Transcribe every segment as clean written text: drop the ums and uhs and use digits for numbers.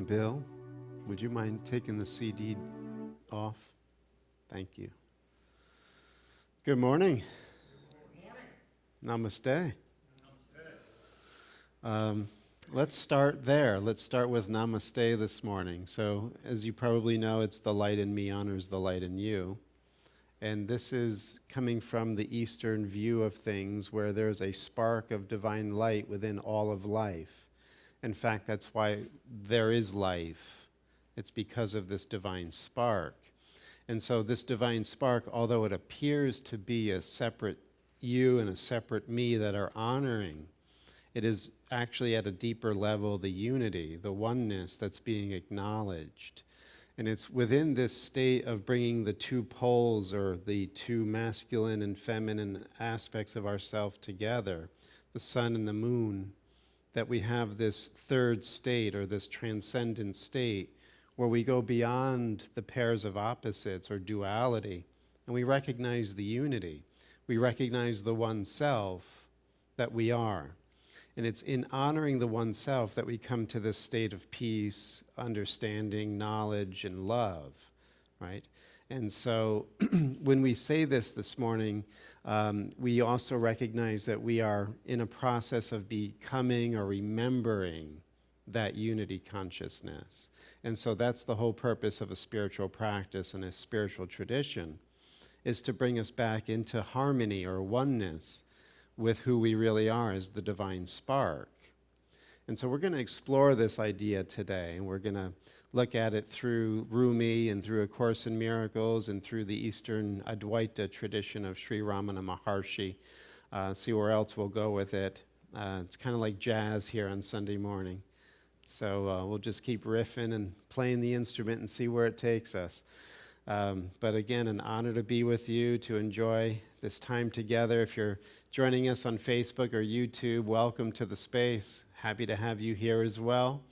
Bill, would you mind taking the CD off? Thank you. Good morning. Good morning. Namaste. Namaste. Let's start there. Let's start with Namaste this morning. So, as you probably know, it's the light in me honors the light in you. And this is coming from the Eastern view of things where there's a spark of divine light within all of life. In fact, that's why there is life. It's because of this divine spark. And so this divine spark, although it appears to be a separate you and a separate me that are honoring, it is actually at a deeper level the unity, the oneness that's being acknowledged. And it's within this state of bringing the two poles or the two masculine and feminine aspects of ourself together, the sun and the moon, that we have this third state or this transcendent state where we go beyond the pairs of opposites or duality and we recognize the unity. We recognize the one self that we are. And it's in honoring the one self that we come to this state of peace, understanding, knowledge, and love, right? And so when we say this morning, we also recognize that we are in a process of becoming or remembering that unity consciousness. And so that's the whole purpose of a spiritual practice and a spiritual tradition, is to bring us back into harmony or oneness with who we really are as the divine spark. And so we're going to explore this idea today, and we're going to look at it through Rumi and through A Course in Miracles and through the Eastern Advaita tradition of Sri Ramana Maharshi, see where else we'll go with it. It's kind of like jazz here on Sunday morning. So we'll just keep riffing and playing the instrument and see where it takes us. But again, an honor to be with you, to enjoy this time together. If you're joining us on Facebook or YouTube, welcome to the space. Happy to have you here as well.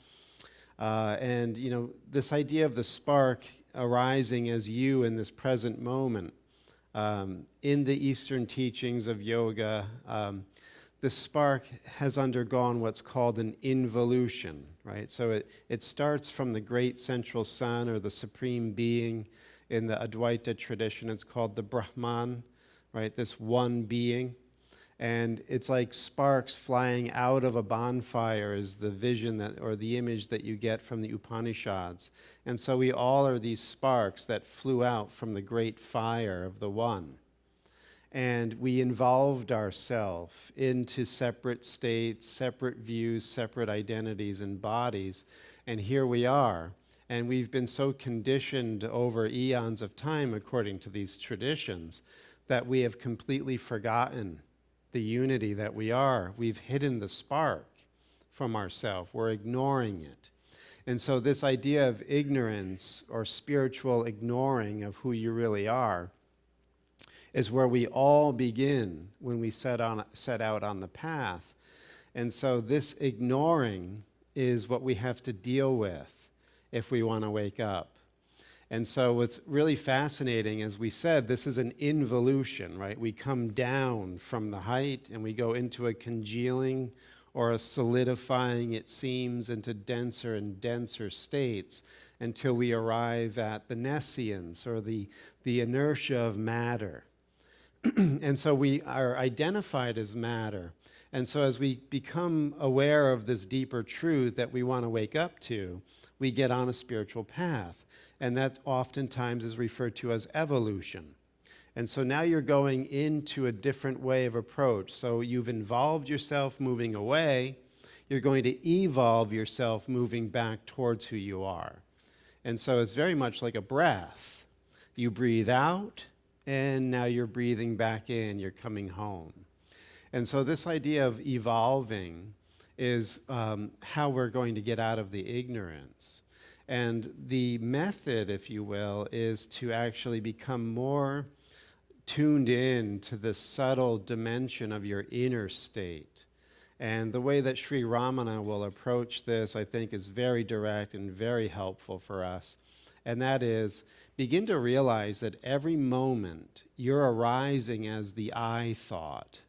And, you know, this idea of the spark arising as you in this present moment, in the Eastern teachings of yoga, the spark has undergone what's called an involution, right? So it starts from the great central sun or the supreme being. In the Advaita tradition, it's called the Brahman, right? This one being. And it's like sparks flying out of a bonfire is the vision that, or the image that you get from the Upanishads. And so we all are these sparks that flew out from the great fire of the one. And we involved ourselves into separate states, separate views, separate identities and bodies. And here we are. And we've been so conditioned over eons of time, according to these traditions, that we have completely forgotten the unity that we are. We've hidden the spark from ourselves. We're ignoring it. And so this idea of ignorance or spiritual ignoring of who you really are is where we all begin when we set out on the path. And so this ignoring is what we have to deal with if we want to wake up. And so what's really fascinating, as we said, this is an involution, right? We come down from the height and we go into a congealing or a solidifying, it seems, into denser and denser states until we arrive at the nescience or the inertia of matter. And so we are identified as matter. And so as we become aware of this deeper truth that we want to wake up to, we get on a spiritual path. And that oftentimes is referred to as evolution. And so now you're going into a different way of approach. So you've involved yourself moving away. You're going to evolve yourself moving back towards who you are. And so it's very much like a breath. You breathe out, and now you're breathing back in. You're coming home. And so this idea of evolving is how we're going to get out of the ignorance. And the method, if you will, is to actually become more tuned in to the subtle dimension of your inner state. And the way that Sri Ramana will approach this, I think, is very direct and very helpful for us. And that is, begin to realize that every moment you're arising as the I thought,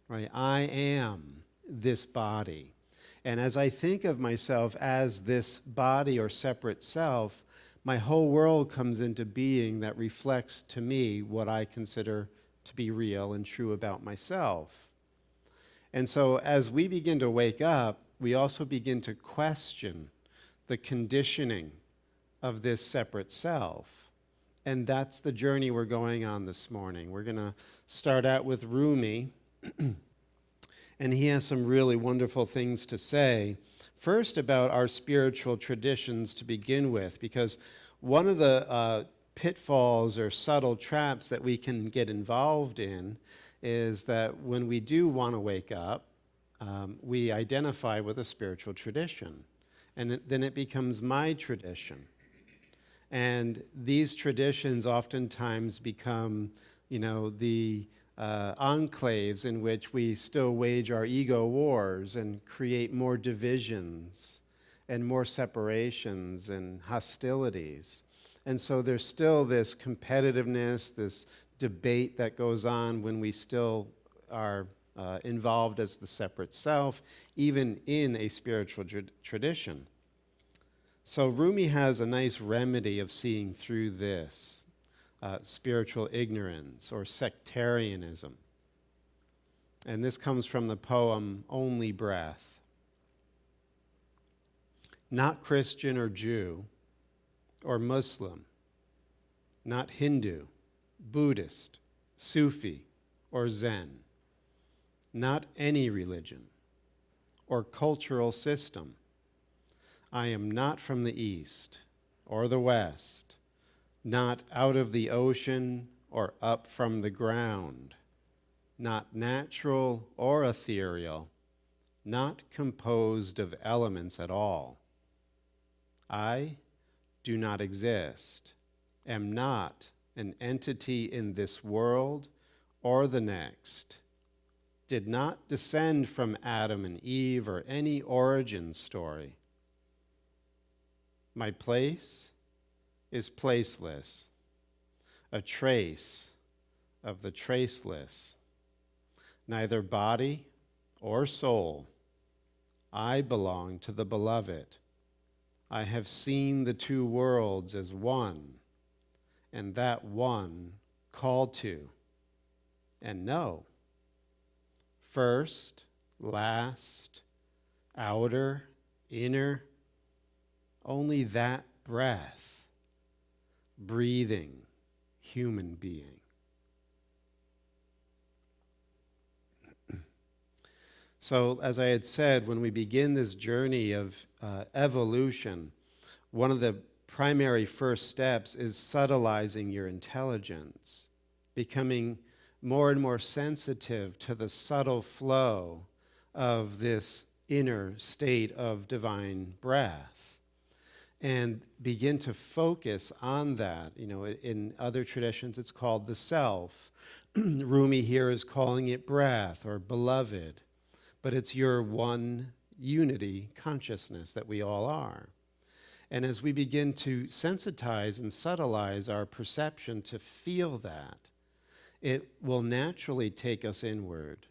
right? I am this body. And as I think of myself as this body or separate self, my whole world comes into being that reflects to me what I consider to be real and true about myself. And so as we begin to wake up, we also begin to question the conditioning of this separate self. And that's the journey we're going on this morning. We're going to start out with Rumi, and he has some really wonderful things to say. First, about our spiritual traditions to begin with, because one of the pitfalls or subtle traps that we can get involved in is that when we do want to wake up, we identify with a spiritual tradition. And then it becomes my tradition. And these traditions oftentimes become, the enclaves in which we still wage our ego wars and create more divisions and more separations and hostilities. And so there's still this competitiveness, this debate that goes on when we still are involved as the separate self, even in a spiritual tradition. So Rumi has a nice remedy of seeing through this spiritual ignorance or sectarianism. And this comes from the poem Only Breath. Not Christian or Jew or Muslim, not Hindu, Buddhist, Sufi, or Zen, not any religion or cultural system. I am not from the East or the West, not out of the ocean or up from the ground, not natural or ethereal, not composed of elements at all. I do not exist, am not an entity in this world or the next, did not descend from Adam and Eve or any origin story. My place is placeless, a trace of the traceless, neither body or soul. I belong to the beloved. I have seen the two worlds as one, and that one called to, and know. First, last, outer, inner, only that breath, breathing human being. So, as I had said, when we begin this journey of evolution, one of the primary first steps is subtilizing your intelligence, becoming more and more sensitive to the subtle flow of this inner state of divine breath, and begin to focus on that. In other traditions, it's called the self. Rumi here is calling it breath or beloved, but it's your one unity consciousness that we all are. And as we begin to sensitize and subtilize our perception to feel that, it will naturally take us inward,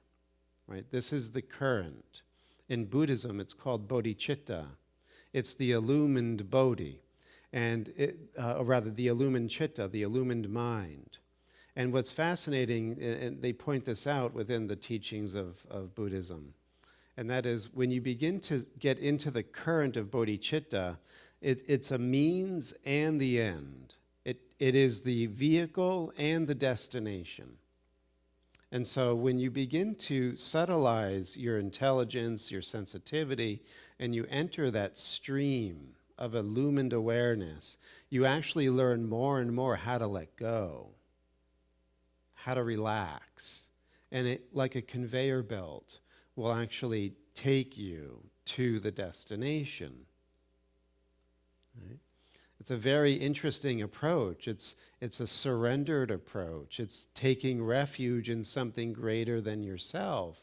right? This is the current. In Buddhism, it's called bodhicitta. It's the illumined bodhi, or rather the illumined chitta, the illumined mind. And what's fascinating, and they point this out within the teachings of Buddhism, and that is when you begin to get into the current of bodhicitta, it's a means and the end. It is the vehicle and the destination. And so when you begin to subtilize your intelligence, your sensitivity, and you enter that stream of illumined awareness, you actually learn more and more how to let go, how to relax. And it, like a conveyor belt, will actually take you to the destination. Right? It's a very interesting approach. It's a surrendered approach. It's taking refuge in something greater than yourself,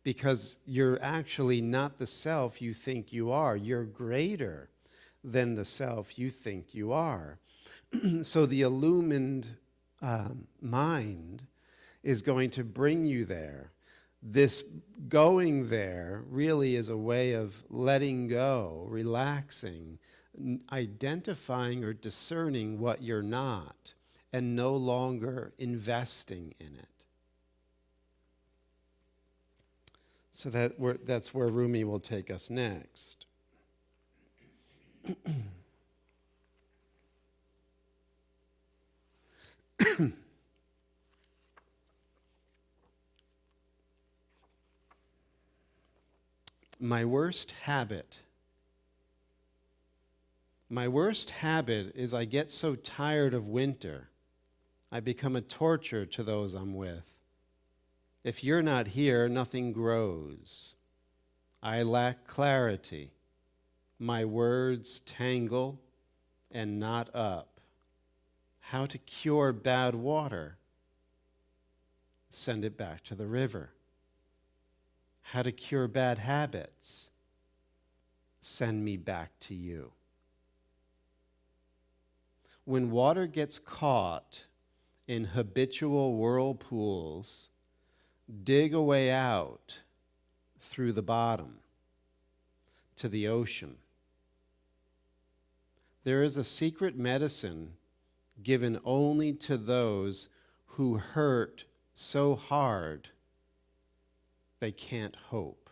because you're actually not the self you think you are. You're greater than the self you think you are. So the illumined mind is going to bring you there. This going there really is a way of letting go, relaxing, identifying or discerning what you're not, and no longer investing in it. So that's where Rumi will take us next. My worst habit is I get so tired of winter, I become a torture to those I'm with. If you're not here, nothing grows. I lack clarity. My words tangle and knot up. How to cure bad water? Send it back to the river. How to cure bad habits? Send me back to you. When water gets caught in habitual whirlpools, dig a way out through the bottom to the ocean. There is a secret medicine given only to those who hurt so hard they can't hope.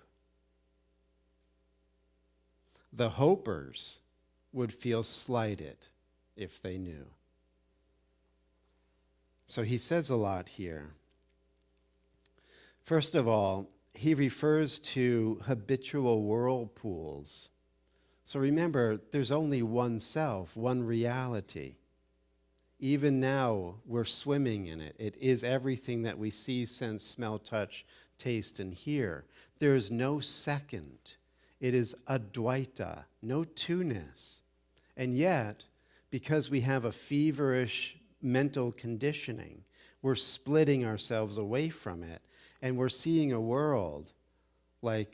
The hopers would feel slighted if they knew. So he says a lot here. First of all, he refers to habitual whirlpools. So remember, there's only one self, one reality. Even now, we're swimming in it. It is everything that we see, sense, smell, touch, taste, and hear. There is no second. It is advaita, no two-ness. And yet, because we have a feverish mental conditioning, we're splitting ourselves away from it, and we're seeing a world like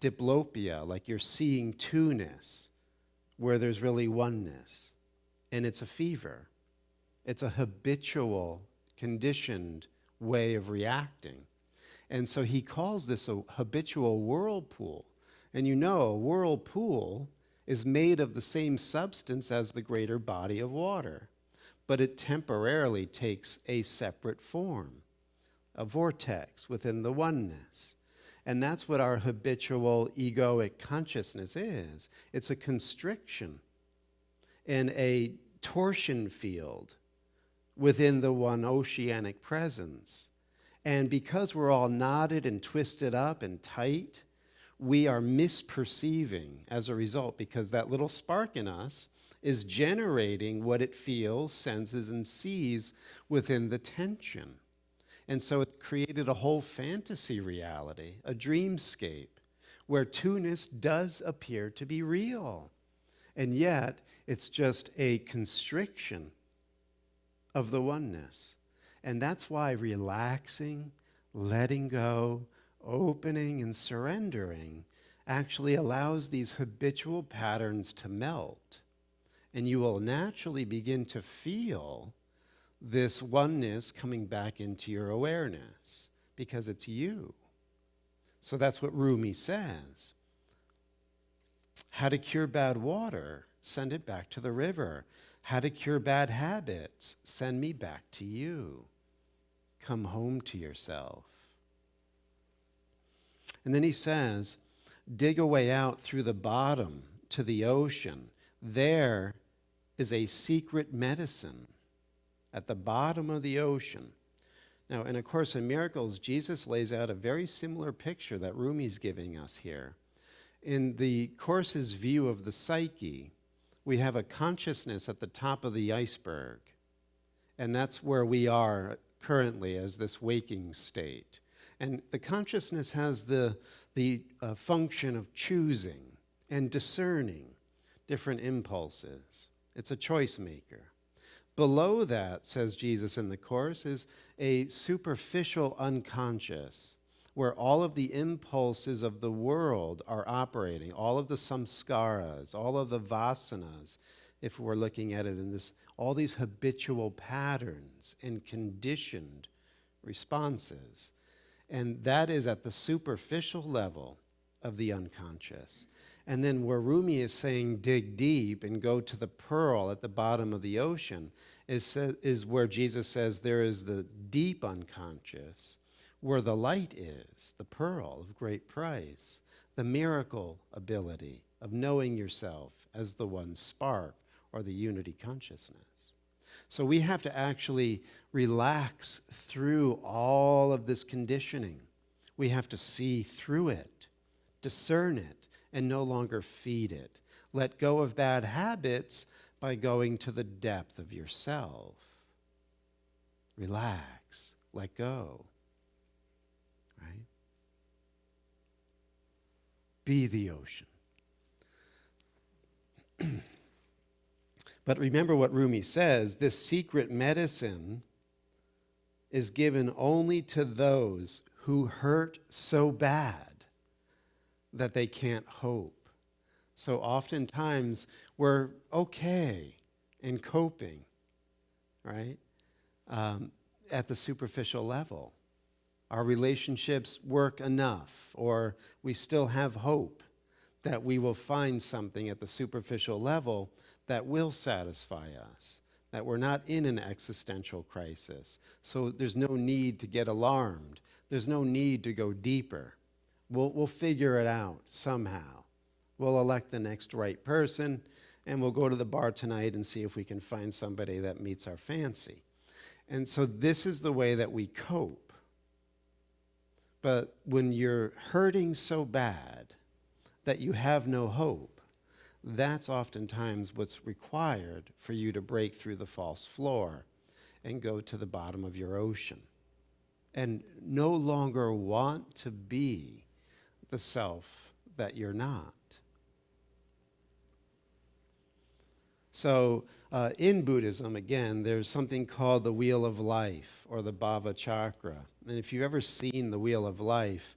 diplopia, like you're seeing two-ness, where there's really oneness. And it's a fever. It's a habitual, conditioned way of reacting. And so he calls this a habitual whirlpool. And you know, a whirlpool is made of the same substance as the greater body of water, but it temporarily takes a separate form, a vortex within the oneness. And that's what our habitual egoic consciousness is. It's a constriction and a torsion field within the one oceanic presence. And because we're all knotted and twisted up and tight, we are misperceiving as a result, because that little spark in us is generating what it feels, senses, and sees within the tension. And so it created a whole fantasy reality, a dreamscape, where two-ness does appear to be real. And yet, it's just a constriction of the oneness. And that's why relaxing, letting go, opening, and surrendering actually allows these habitual patterns to melt. And you will naturally begin to feel this oneness coming back into your awareness, because it's you. So that's what Rumi says. How to cure bad water? Send it back to the river. How to cure bad habits? Send me back to you. Come home to yourself. And then he says, dig a way out through the bottom to the ocean. There is a secret medicine at the bottom of the ocean. Now, in A Course in Miracles, Jesus lays out a very similar picture that Rumi's giving us here. In the Course's view of the psyche, we have a consciousness at the top of the iceberg. And that's where we are currently as this waking state. And the consciousness has the function of choosing and discerning different impulses. It's a choice maker. Below that, says Jesus in the Course, is a superficial unconscious, where all of the impulses of the world are operating, all of the samskaras, all of the vasanas, if we're looking at it in this, all these habitual patterns and conditioned responses. And that is at the superficial level of the unconscious. And then where Rumi is saying dig deep and go to the pearl at the bottom of the ocean is where Jesus says there is the deep unconscious, where the light is, the pearl of great price, the miracle ability of knowing yourself as the one spark or the unity consciousness. So we have to actually relax through all of this conditioning. We have to see through it, discern it, and no longer feed it. Let go of bad habits by going to the depth of yourself. Relax, let go, right? Be the ocean. But remember what Rumi says, this secret medicine is given only to those who hurt so bad that they can't hope. So oftentimes we're okay in coping, right? At the superficial level. Our relationships work enough, or we still have hope that we will find something at the superficial level that will satisfy us, that we're not in an existential crisis. So there's no need to get alarmed. There's no need to go deeper. We'll figure it out somehow. We'll elect the next right person, and we'll go to the bar tonight and see if we can find somebody that meets our fancy. And so this is the way that we cope. But when you're hurting so bad that you have no hope, that's oftentimes what's required for you to break through the false floor and go to the bottom of your ocean and no longer want to be the self that you're not. So in Buddhism, again, there's something called the Wheel of Life or the Bhava Chakra. And if you've ever seen the Wheel of Life,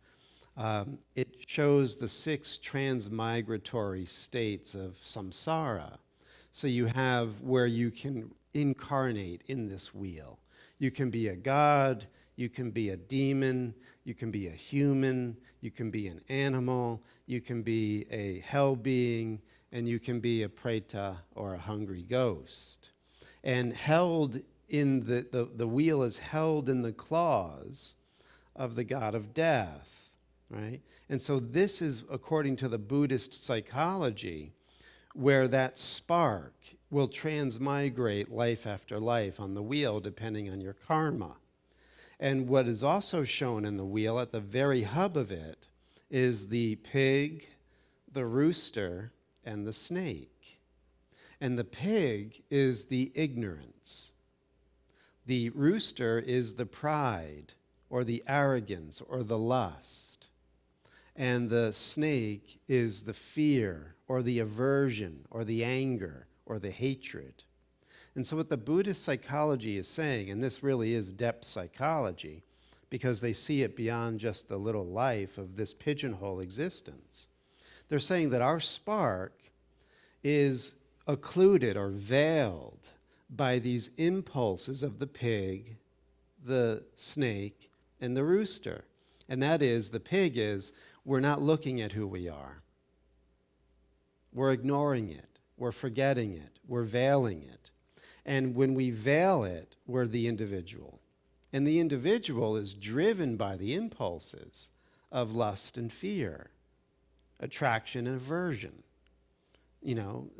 it shows the 6 transmigratory states of samsara. So you have where you can incarnate in this wheel. You can be a god, you can be a demon, you can be a human, you can be an animal, you can be a hell being, and you can be a preta or a hungry ghost. And held in the wheel is held in the claws of the god of death, right? And so this is, according to the Buddhist psychology, where that spark will transmigrate life after life on the wheel depending on your karma. And what is also shown in the wheel at the very hub of it is the pig, the rooster, and the snake. And the pig is the ignorance. The rooster is the pride or the arrogance or the lust. And the snake is the fear or the aversion or the anger or the hatred. And so what the Buddhist psychology is saying, and this really is depth psychology, because they see it beyond just the little life of this pigeonhole existence. They're saying that our spark is occluded or veiled by these impulses of the pig, the snake, and the rooster. And that is, the pig is, we're not looking at who we are. We're ignoring it. We're forgetting it. We're veiling it. And when we veil it, we're the individual. And the individual is driven by the impulses of lust and fear, attraction and aversion,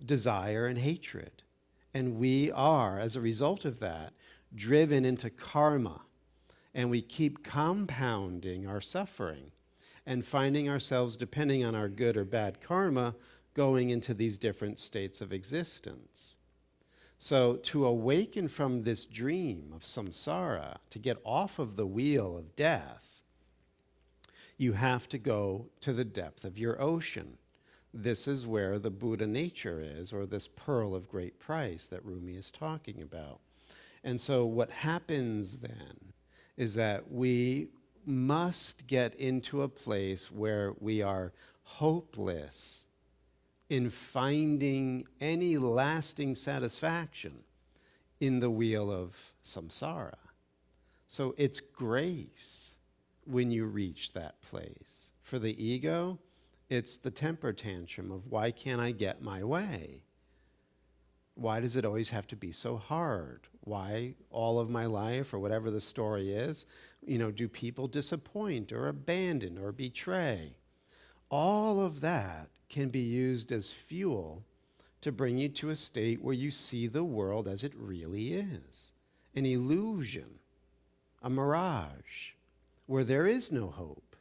desire and hatred. And we are, as a result of that, driven into karma. And we keep compounding our suffering and finding ourselves, depending on our good or bad karma, going into these different states of existence. So to awaken from this dream of samsara, to get off of the wheel of death, you have to go to the depth of your ocean. This is where the Buddha nature is, or this pearl of great price that Rumi is talking about. And so what happens then is that we must get into a place where we are hopeless in finding any lasting satisfaction in the wheel of samsara. So it's grace. when you reach that place. For the ego, it's the temper tantrum of why can't I get my way? Why does it always have to be so hard? Why all of my life, or whatever the story is, do people disappoint or abandon or betray? All of that can be used as fuel to bring you to a state where you see the world as it really is. An illusion, a mirage, where there is no hope.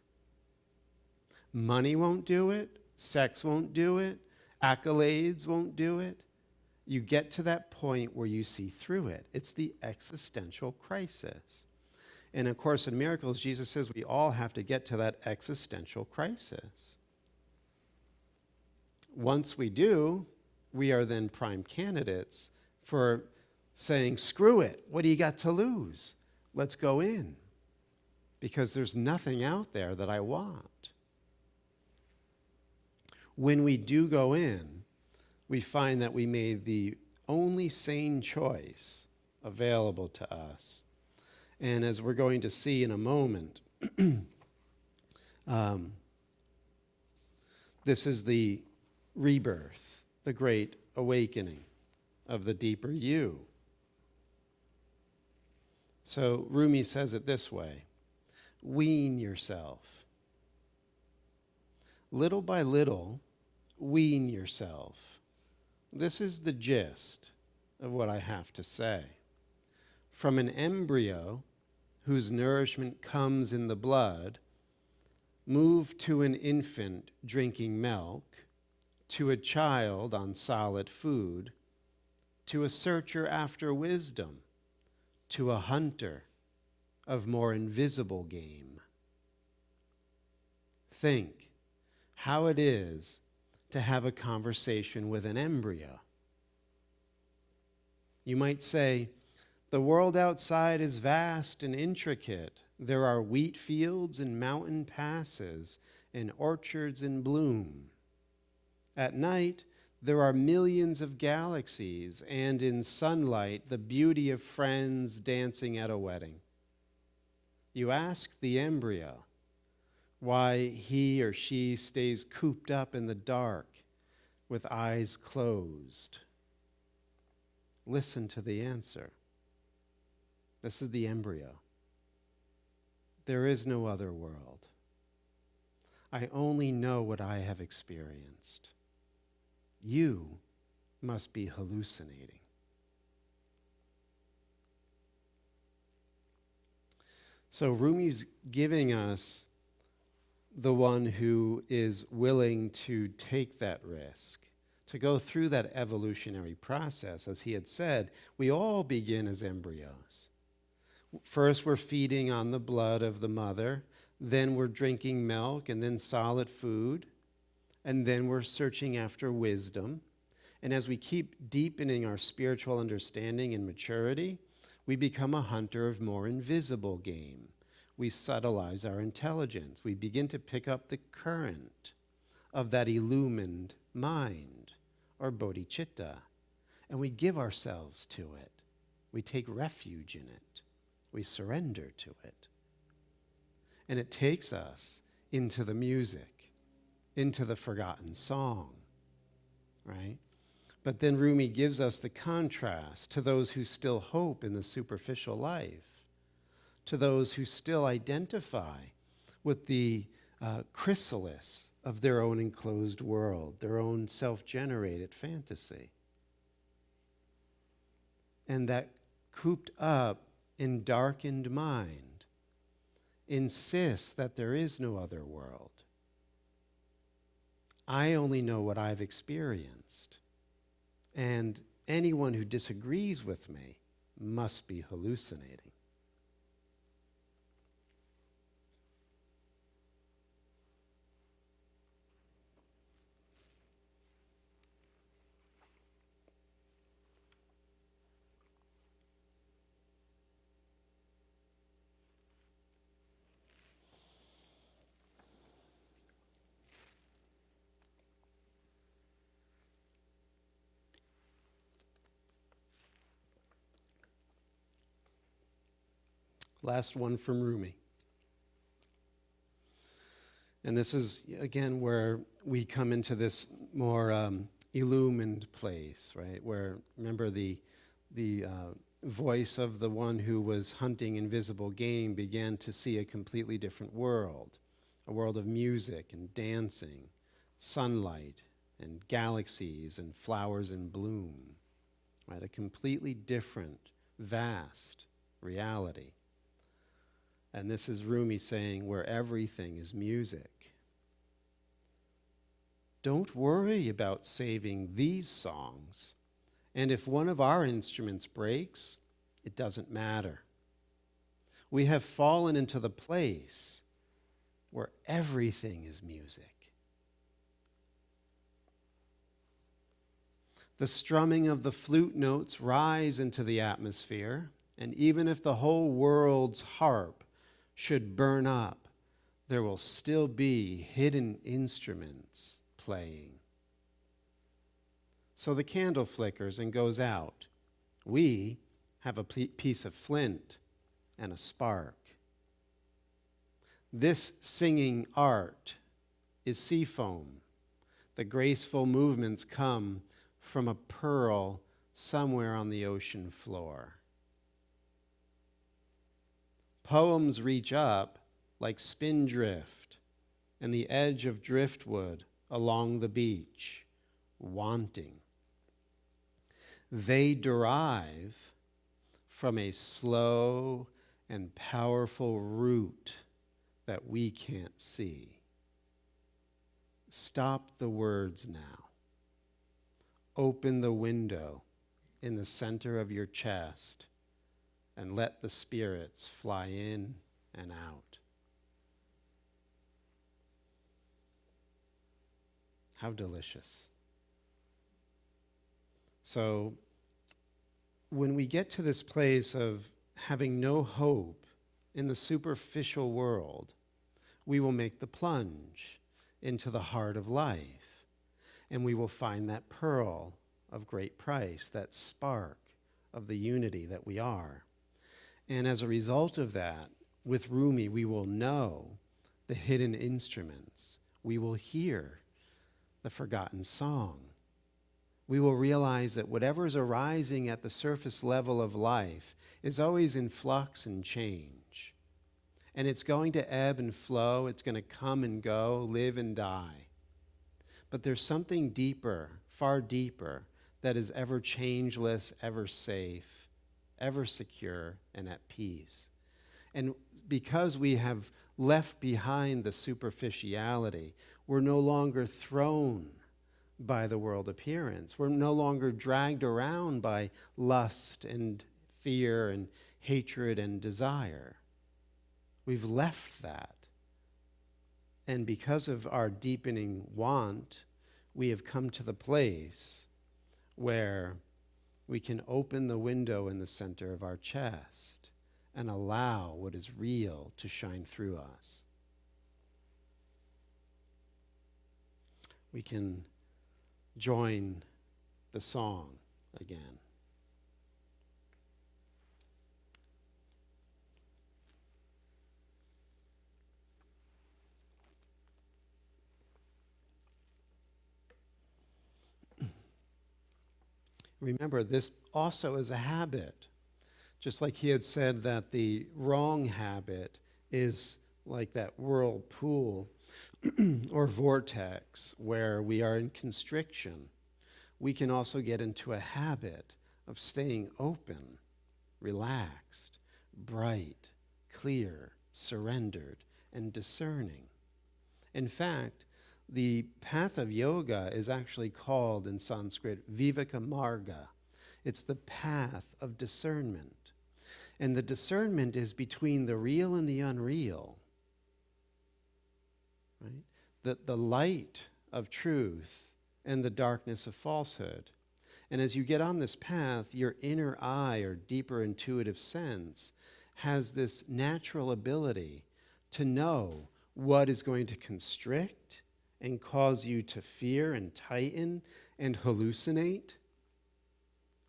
Money won't do it. Sex won't do it. Accolades won't do it. You get to that point where you see through it. It's the existential crisis. And of course, in Miracles, Jesus says we all have to get to that existential crisis. Once we do, we are then prime candidates for saying, screw it, what do you got to lose? Let's go in. Because there's nothing out there that I want. When we do go in, we find that we made the only sane choice available to us. And as we're going to see in a moment, this is the rebirth, the great awakening of the deeper you. So Rumi says it this way: wean yourself. Little by little, wean yourself. This is the gist of what I have to say. From an embryo whose nourishment comes in the blood, move to an infant drinking milk, to a child on solid food, to a searcher after wisdom, to a hunter of more invisible game. Think how it is to have a conversation with an embryo. You might say, the world outside is vast and intricate. There are wheat fields and mountain passes and orchards in bloom. At night, there are millions of galaxies, and in sunlight, the beauty of friends dancing at a wedding. You ask the embryo why he or she stays cooped up in the dark with eyes closed. Listen to the answer. This is the embryo. There is no other world. I only know what I have experienced. You must be hallucinating. So Rumi's giving us the one who is willing to take that risk, to go through that evolutionary process. As he had said, we all begin as embryos. First, we're feeding on the blood of the mother, then we're drinking milk, and then solid food, and then we're searching after wisdom. And as we keep deepening our spiritual understanding and maturity, we become a hunter of more invisible game. We subtleize our intelligence. We begin to pick up the current of that illumined mind, or bodhicitta, and we give ourselves to it. We take refuge in it. We surrender to it. And it takes us into the music, into the forgotten song, right? But then Rumi gives us the contrast to those who still hope in the superficial life, to those who still identify with the chrysalis of their own enclosed world, their own self-generated fantasy. And that cooped up and darkened mind insists that there is no other world. I only know what I've experienced. And anyone who disagrees with me must be hallucinating. Last one from Rumi. And this is, again, where we come into this more illumined place, right? Where, remember, the voice of the one who was hunting invisible game began to see a completely different world, a world of music and dancing, sunlight and galaxies and flowers in bloom, right? A completely different, vast reality. And this is Rumi saying, where everything is music. Don't worry about saving these songs. And if one of our instruments breaks, it doesn't matter. We have fallen into the place where everything is music. The strumming of the flute notes rise into the atmosphere, and even if the whole world's harp should burn up, there will still be hidden instruments playing. So the candle flickers and goes out. We have a piece of flint and a spark. This singing art is sea foam. The graceful movements come from a pearl somewhere on the ocean floor. Poems reach up like spindrift and the edge of driftwood along the beach, wanting. They derive from a slow and powerful root that we can't see. Stop the words now. Open the window in the center of your chest and let the spirits fly in and out. How delicious. So, when we get to this place of having no hope in the superficial world, we will make the plunge into the heart of life, and we will find that pearl of great price, that spark of the unity that we are. And as a result of that, with Rumi, we will know the hidden instruments. We will hear the forgotten song. We will realize that whatever is arising at the surface level of life is always in flux and change. And it's going to ebb and flow. It's going to come and go, live and die. But there's something deeper, far deeper, that is ever changeless, ever safe, ever secure, and at peace. And because we have left behind the superficiality, we're no longer thrown by the world appearance. We're no longer dragged around by lust and fear and hatred and desire. We've left that. And because of our deepening want, we have come to the place where we can open the window in the center of our chest and allow what is real to shine through us. We can join the song again. Remember, this also is a habit. Just like he had said that the wrong habit is like that whirlpool or vortex where we are in constriction, we can also get into a habit of staying open, relaxed, bright, clear, surrendered, and discerning. In fact, the path of yoga is actually called in Sanskrit Viveka Marga. It's the path of discernment. And the discernment is between the real and the unreal. Right? The light of truth and the darkness of falsehood. And as you get on this path, your inner eye or deeper intuitive sense has this natural ability to know what is going to constrict and cause you to fear and tighten and hallucinate,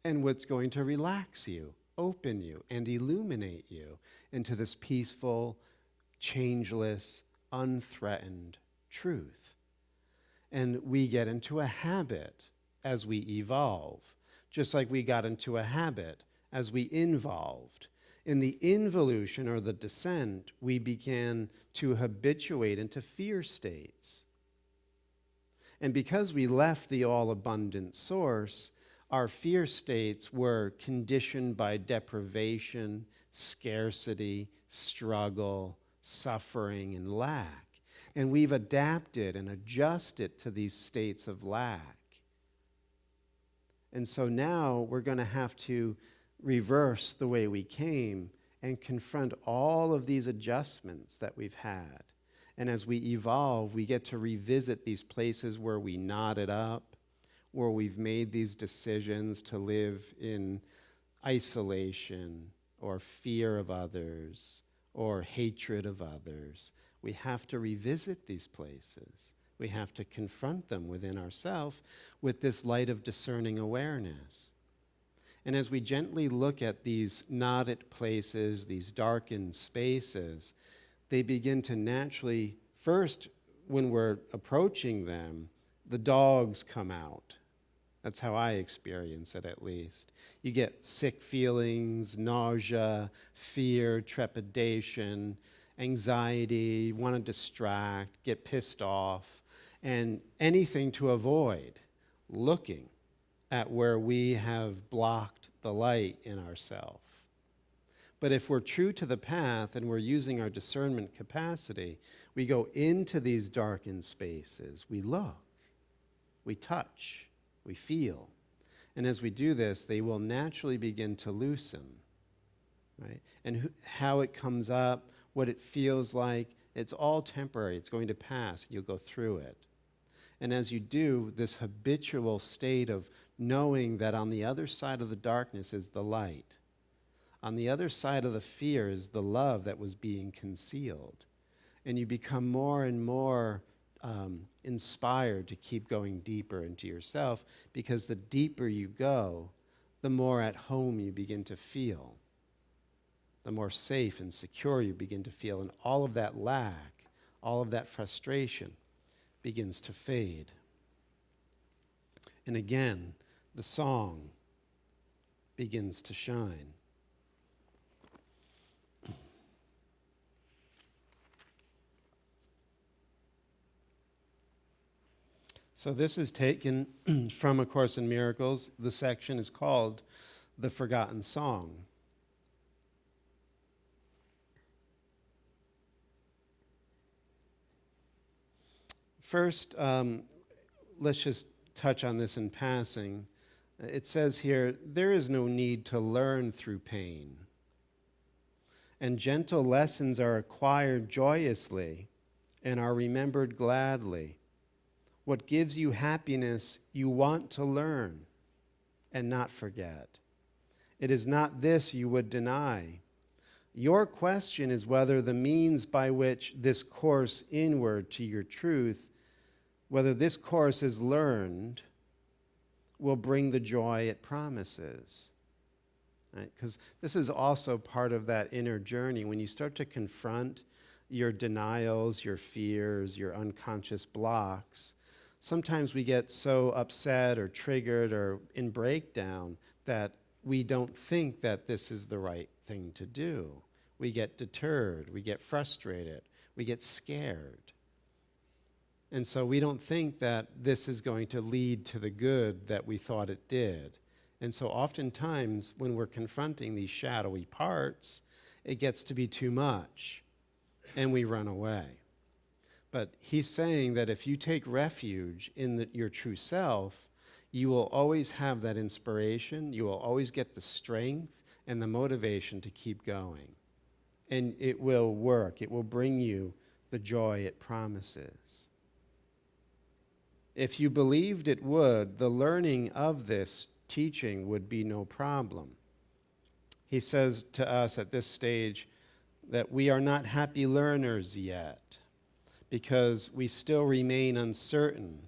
and what's going to relax you, open you, and illuminate you into this peaceful, changeless, unthreatened truth. And we get into a habit as we evolve, just like we got into a habit as we involved. In the involution, or the descent, we began to habituate into fear states. And because we left the all-abundant source, our fear states were conditioned by deprivation, scarcity, struggle, suffering, and lack. And we've adapted and adjusted to these states of lack. And so now we're going to have to reverse the way we came and confront all of these adjustments that we've had. And as we evolve, we get to revisit these places where we knotted up, where we've made these decisions to live in isolation or fear of others or hatred of others. We have to revisit these places. We have to confront them within ourselves with this light of discerning awareness. And as we gently look at these knotted places, these darkened spaces, they begin to naturally, first, when we're approaching them, the dogs come out. That's how I experience it, at least. You get sick feelings, nausea, fear, trepidation, anxiety, want to distract, get pissed off, and anything to avoid looking at where we have blocked the light in ourselves. But if we're true to the path and we're using our discernment capacity, we go into these darkened spaces. We look, we touch, we feel. And as we do this, they will naturally begin to loosen, right? And how it comes up, what it feels like, it's all temporary. It's going to pass. You'll go through it. And as you do, this habitual state of knowing that on the other side of the darkness is the light. On the other side of the fear is the love that was being concealed. And you become more and more inspired to keep going deeper into yourself, because the deeper you go, the more at home you begin to feel, the more safe and secure you begin to feel. And all of that lack, all of that frustration begins to fade. And again, the song begins to shine. So this is taken from A Course in Miracles. The section is called The Forgotten Song. First, let's just touch on this in passing. It says here, there is no need to learn through pain, and gentle lessons are acquired joyously and are remembered gladly. What gives you happiness you want to learn and not forget. It is not this you would deny. Your question is whether the means by which this course inward to your truth, whether this course is learned, will bring the joy it promises. Right? Because this is also part of that inner journey. When you start to confront your denials, your fears, your unconscious blocks, sometimes we get so upset or triggered or in breakdown that we don't think that this is the right thing to do. We get deterred, we get frustrated, we get scared. And so we don't think that this is going to lead to the good that we thought it did. And so oftentimes when we're confronting these shadowy parts, it gets to be too much and we run away. But he's saying that if you take refuge in your true self, you will always have that inspiration, you will always get the strength and the motivation to keep going. And it will work, it will bring you the joy it promises. If you believed it would, the learning of this teaching would be no problem. He says to us at this stage that we are not happy learners yet, because we still remain uncertain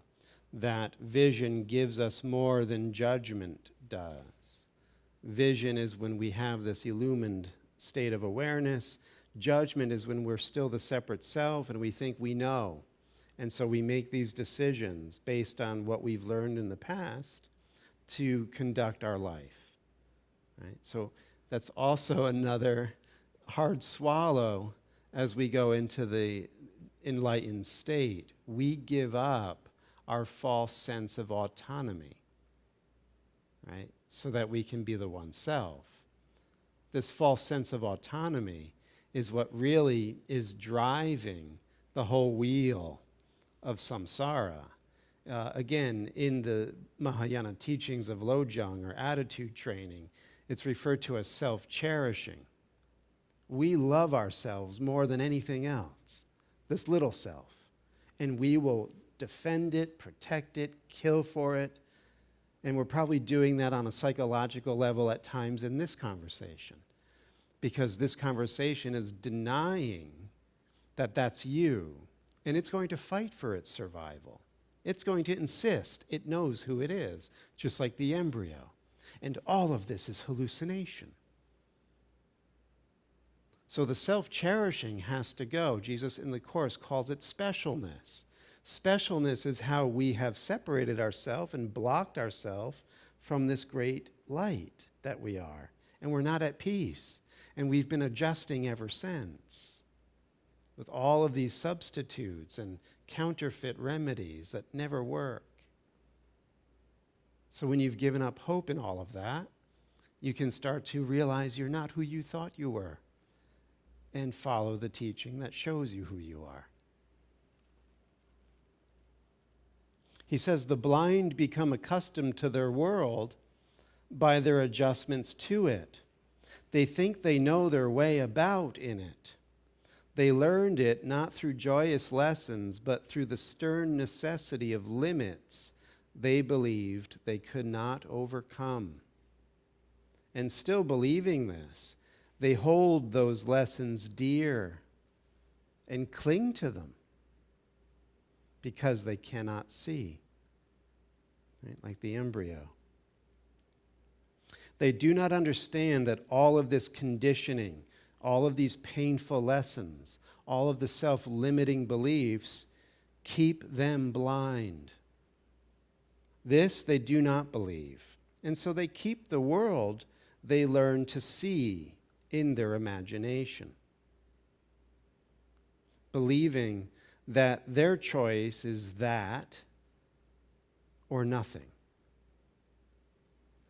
that vision gives us more than judgment does. Vision is when we have this illumined state of awareness. Judgment is when we're still the separate self and we think we know. And so we make these decisions based on what we've learned in the past to conduct our life, right? So that's also another hard swallow as we go into the enlightened state. We give up our false sense of autonomy, right? So that we can be the one self. This false sense of autonomy is what really is driving the whole wheel of samsara. Again, in the Mahayana teachings of Lojong, or attitude training, it's referred to as self-cherishing. We love ourselves more than anything else, this little self, and we will defend it, protect it, kill for it, and we're probably doing that on a psychological level at times in this conversation, because this conversation is denying that that's you, and it's going to fight for its survival. It's going to insist it knows who it is, just like the embryo. And all of this is hallucination. So the self-cherishing has to go. Jesus in the Course calls it specialness. Specialness is how we have separated ourselves and blocked ourselves from this great light that we are. And we're not at peace. And we've been adjusting ever since with all of these substitutes and counterfeit remedies that never work. So when you've given up hope in all of that, you can start to realize you're not who you thought you were and follow the teaching that shows you who you are. He says the blind become accustomed to their world by their adjustments to it. They think they know their way about in it. They learned it not through joyous lessons, but through the stern necessity of limits they believed they could not overcome. And still believing this, they hold those lessons dear and cling to them because they cannot see, right? Like the embryo. They do not understand that all of this conditioning, all of these painful lessons, all of the self-limiting beliefs keep them blind. This they do not believe, and so they keep the world they learn to see in their imagination, believing that their choice is that or nothing.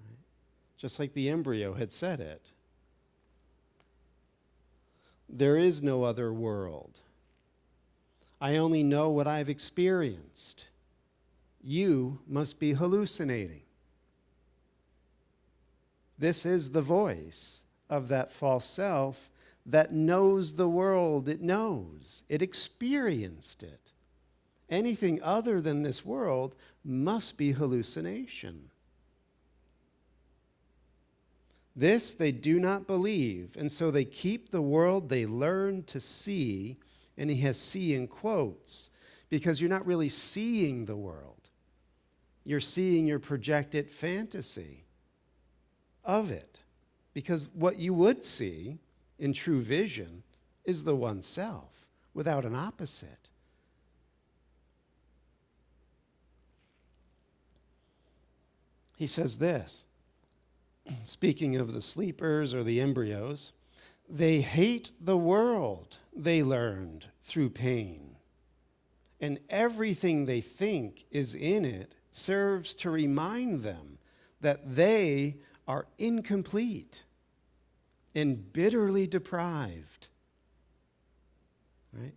Right? Just like the embryo had said it. There is no other world. I only know what I've experienced. You must be hallucinating. This is the voice of that false self that knows the world it knows. It experienced it. Anything other than this world must be hallucination. This they do not believe, and so they keep the world they learn to see, and he has see in quotes, because you're not really seeing the world. You're seeing your projected fantasy of it, because what you would see in true vision is the one self, without an opposite. He says this, speaking of the sleepers or the embryos, they hate the world they learned through pain, and everything they think is in it serves to remind them that they are incomplete and bitterly deprived. Right?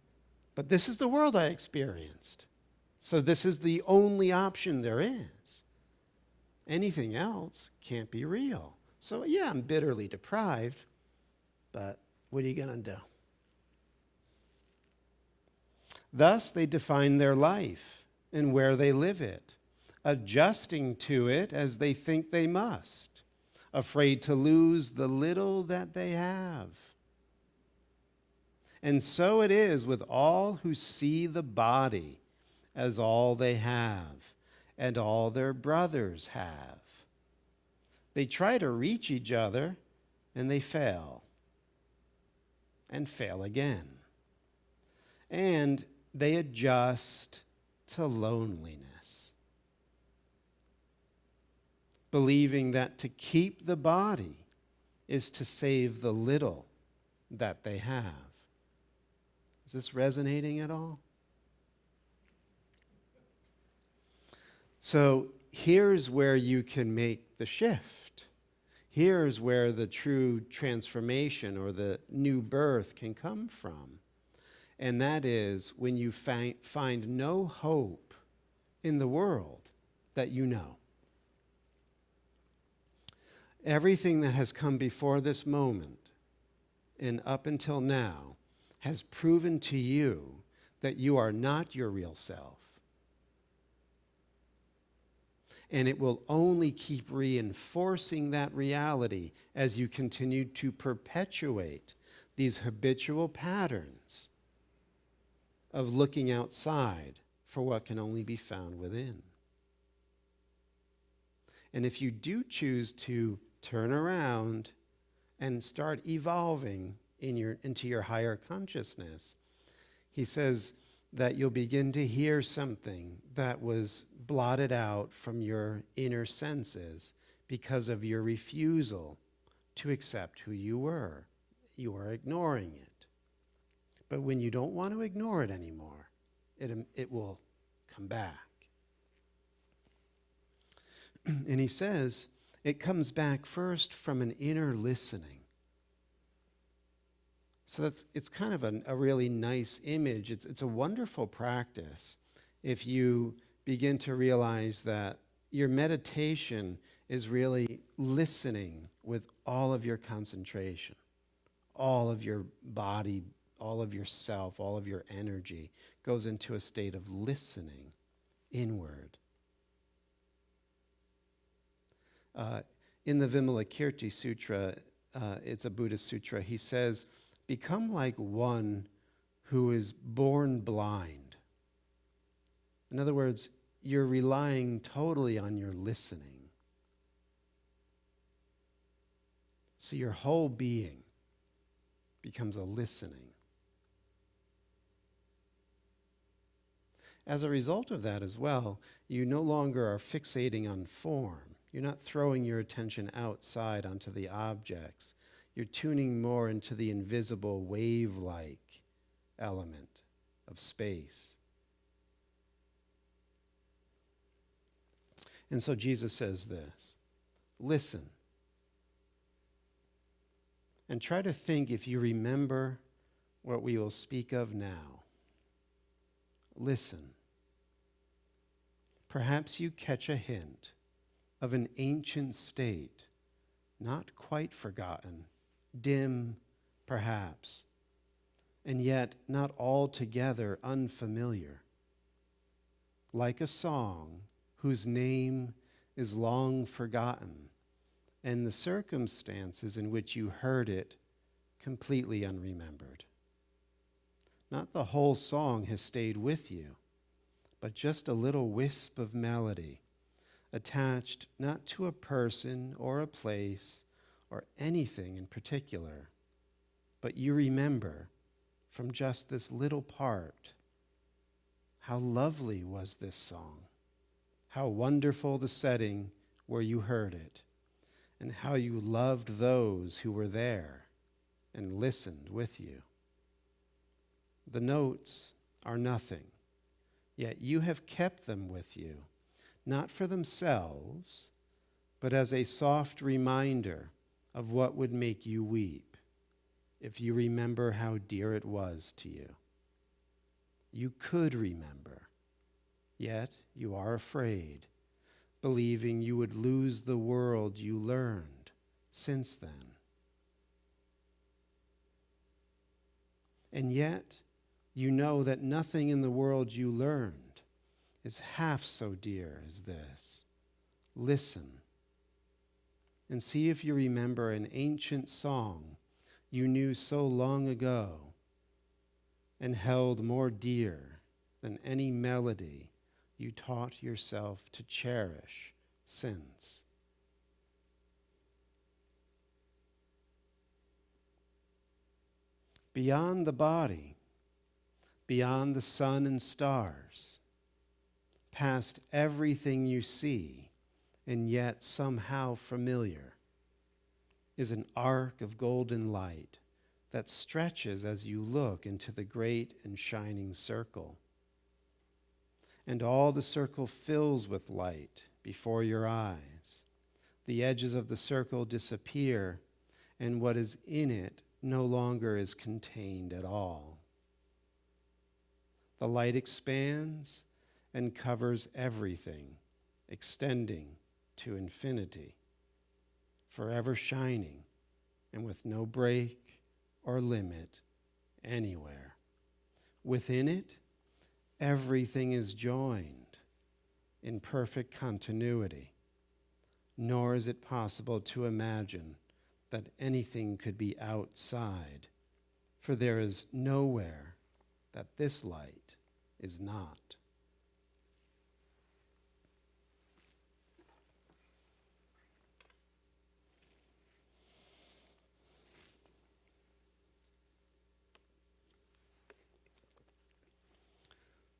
But this is the world I experienced, so this is the only option there is. Anything else can't be real. So yeah, I'm bitterly deprived, but what are you going to do? Thus, they define their life and where they live it, adjusting to it as they think they must, afraid to lose the little that they have. And so it is with all who see the body as all they have, and all their brothers have. They try to reach each other, and they fail, and fail again. And they adjust to loneliness, believing that to keep the body is to save the little that they have. Is this resonating at all? So here's where you can make the shift. Here's where the true transformation or the new birth can come from. And that is when you find no hope in the world that you know. Everything that has come before this moment and up until now has proven to you that you are not your real self. And it will only keep reinforcing that reality as you continue to perpetuate these habitual patterns of looking outside for what can only be found within. And if you do choose to turn around and start evolving into your higher consciousness, he says that you'll begin to hear something that was blotted out from your inner senses because of your refusal to accept who you were. You are ignoring it. But when you don't want to ignore it anymore, it will come back. And he says it comes back first from an inner listening. So it's kind of a really nice image. It's a wonderful practice if you begin to realize that your meditation is really listening with all of your concentration, all of your body, all of yourself, all of your energy goes into a state of listening inward. In the Vimalakirti Sutra, it's a Buddhist sutra, he says, become like one who is born blind. In other words, you're relying totally on your listening. So your whole being becomes a listening. As a result of that as well, you no longer are fixating on form. You're not throwing your attention outside onto the objects. You're tuning more into the invisible wave-like element of space. And so Jesus says this, listen. And try to think if you remember what we will speak of now. Listen. Perhaps you catch a hint of an ancient state, not quite forgotten, dim perhaps, and yet not altogether unfamiliar. Like a song whose name is long forgotten, and the circumstances in which you heard it completely unremembered. Not the whole song has stayed with you, but just a little wisp of melody, attached not to a person or a place or anything in particular, but you remember from just this little part. How lovely was this song, how wonderful the setting where you heard it, and how you loved those who were there and listened with you. The notes are nothing, yet you have kept them with you, not for themselves, but as a soft reminder of what would make you weep if you remember how dear it was to you. You could remember, yet you are afraid, believing you would lose the world you learned since then. And yet, you know that nothing in the world you learned is half so dear as this. Listen and see if you remember an ancient song you knew so long ago and held more dear than any melody you taught yourself to cherish since. Beyond the body, beyond the sun and stars, past everything you see, and yet somehow familiar, is an arc of golden light that stretches as you look into the great and shining circle. And all the circle fills with light before your eyes. The edges of the circle disappear, and what is in it no longer is contained at all. The light expands and covers everything, extending to infinity, forever shining and with no break or limit anywhere. Within it, everything is joined in perfect continuity, nor is it possible to imagine that anything could be outside, for there is nowhere that this light is not.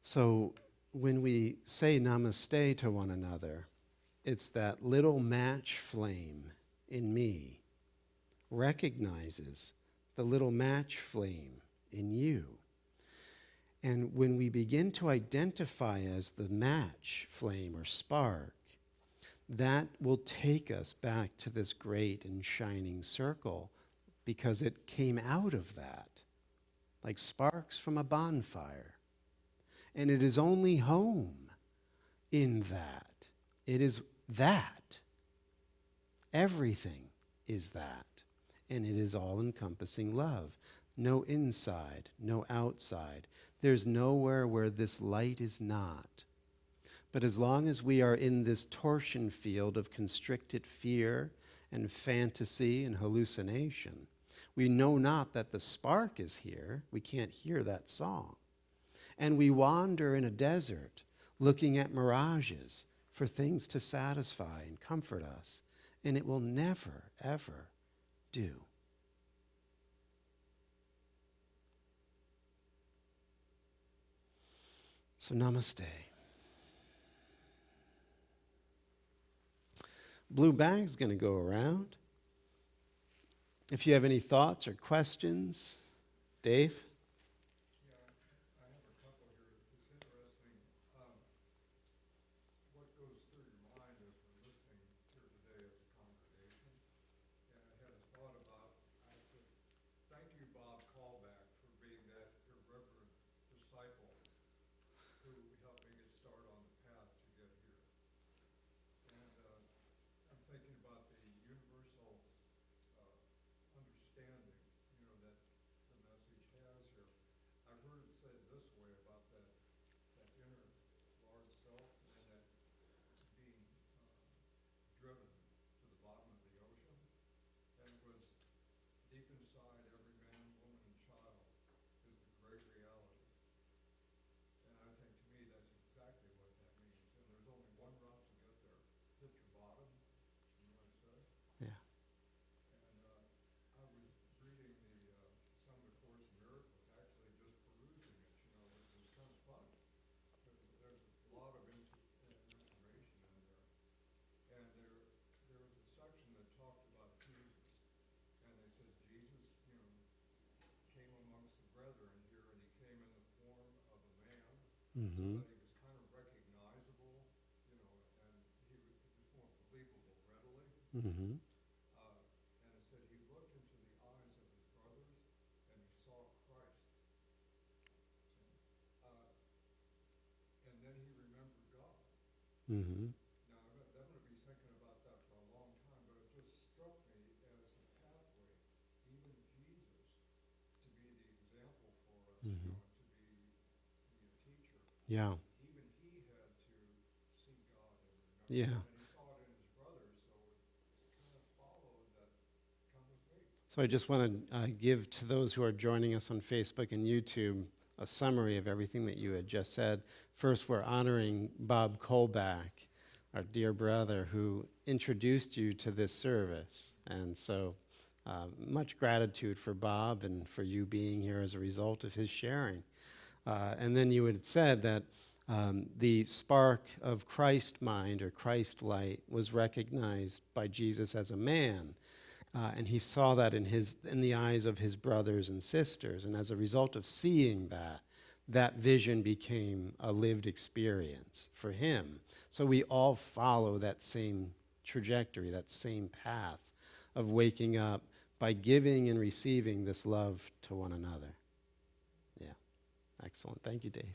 So when we say namaste to one another, it's that little match flame in me recognizes the little match flame in you. And when we begin to identify as the match flame or spark, that will take us back to this great and shining circle, because it came out of that, like sparks from a bonfire. And it is only home in that. It is that. Everything is that. And it is all-encompassing love. No inside, no outside. There's nowhere where this light is not. But as long as we are in this torsion field of constricted fear and fantasy and hallucination, we know not that the spark is here. We can't hear that song. And we wander in a desert looking at mirages for things to satisfy and comfort us. And it will never, ever do. So namaste. Blue bag's going to go around. If you have any thoughts or questions, Dave? Yeah, I have a couple here. It's interesting. What goes through your mind as we're listening here today as a congregation? And I had a thought about, I said, thank you, Bob Callback, for being that irreverent disciple who helped me get started on the path to get here. And I'm thinking about the universal understanding, that the message has here. I've heard it said this way about that inner large self, and that being driven to the bottom of the ocean, and it was deep inside every man, woman, and child is the great reality. And I think, to me, that's exactly what that means. And there's only one route to get there. Hit your bottom, you know what it says? Yeah. And I was reading some of the Course in Miracles, actually just perusing it, which was kind of fun. There's a lot of information in there. And there was a section that talked about Jesus. And they said Jesus, came amongst the brethren here, and he came in the form of a man, so that he was kind of recognizable, and he was more believable readily. Mm-hmm. And it said he looked into the eyes of his brothers, and he saw Christ. And then he remembered God. Mm-hmm. Now, I'm going to be thinking about that for a long time, but it just struck me as a pathway, even Jesus, to be the example for us, Mm-hmm. to be a teacher. Yeah. Even he had to see God and remember. Yeah. And he saw it in his brothers, so it kind of followed that, come with me. So I just want to give to those who are joining us on Facebook and YouTube a summary of everything that you had just said. First, we're honoring Bob Kolbach, our dear brother, who introduced you to this service. And so much gratitude for Bob and for you being here as a result of his sharing. And then you had said that The spark of Christ mind or Christ light was recognized by Jesus as a man. And he saw that in the eyes of his brothers and sisters. And as a result of seeing that, that vision became a lived experience for him. So we all follow that same trajectory, that same path of waking up by giving and receiving this love to one another. Yeah, excellent. Thank you, Dave.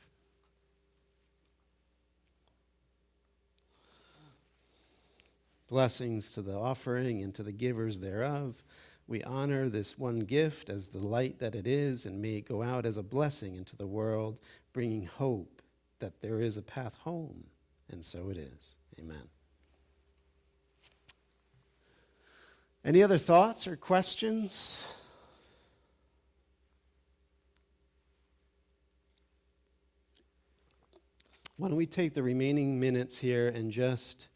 Blessings to the offering and to the givers thereof. We honor this one gift as the light that it is, and may it go out as a blessing into the world, bringing hope that there is a path home. And so it is. Amen. Any other thoughts or questions? Why don't we take the remaining minutes here and just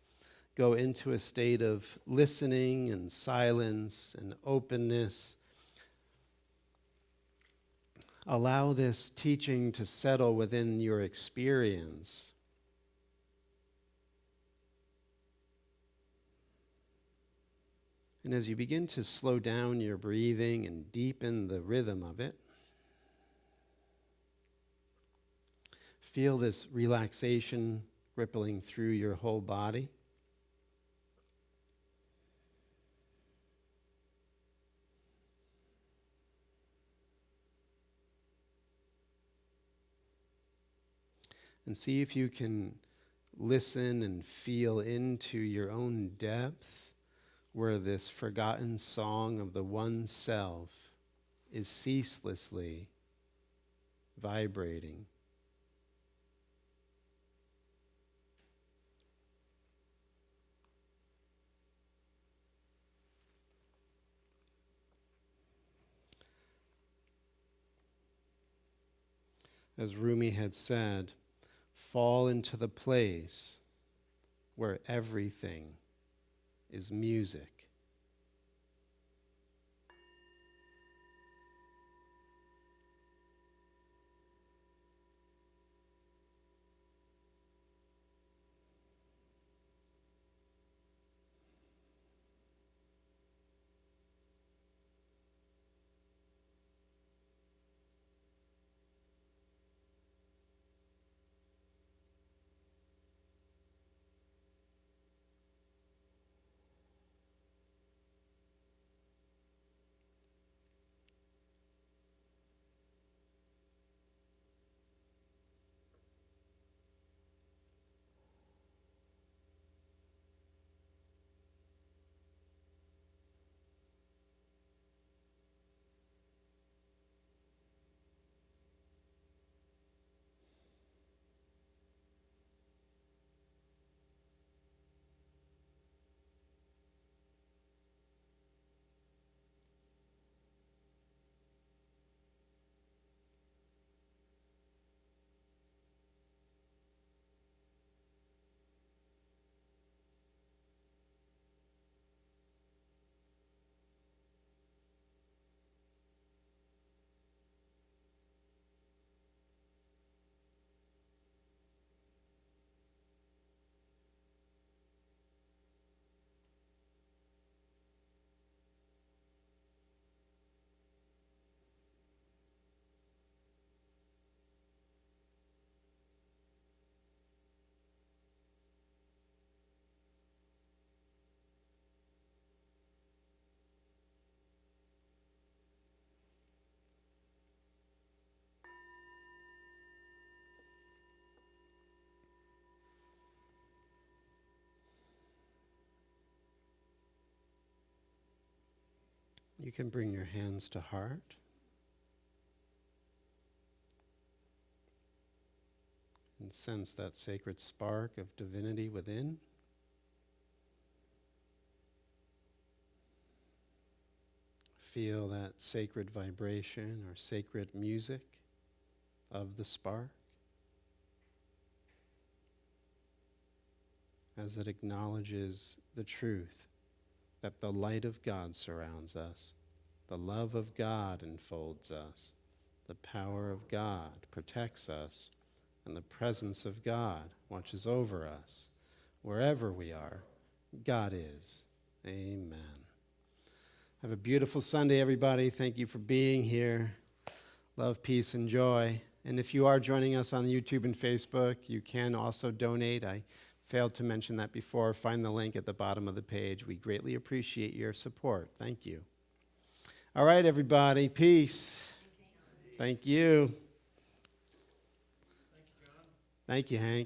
go into a state of listening and silence and openness. Allow this teaching to settle within your experience. And as you begin to slow down your breathing and deepen the rhythm of it, feel this relaxation rippling through your whole body. And see if you can listen and feel into your own depth where this forgotten song of the one self is ceaselessly vibrating. As Rumi had said, fall into the place where everything is music. You can bring your hands to heart and sense that sacred spark of divinity within. Feel that sacred vibration or sacred music of the spark as it acknowledges the truth that the light of God surrounds us, the love of God enfolds us, the power of God protects us, and the presence of God watches over us. Wherever we are, God is. Amen. Have a beautiful Sunday, everybody. Thank you for being here. Love, peace, and joy. And if you are joining us on YouTube and Facebook, you can also donate. I failed to mention that before. Find the link at the bottom of the page. We greatly appreciate your support. Thank you. All right, everybody. Peace. Thank you. Thank you, John. Thank you, Hank.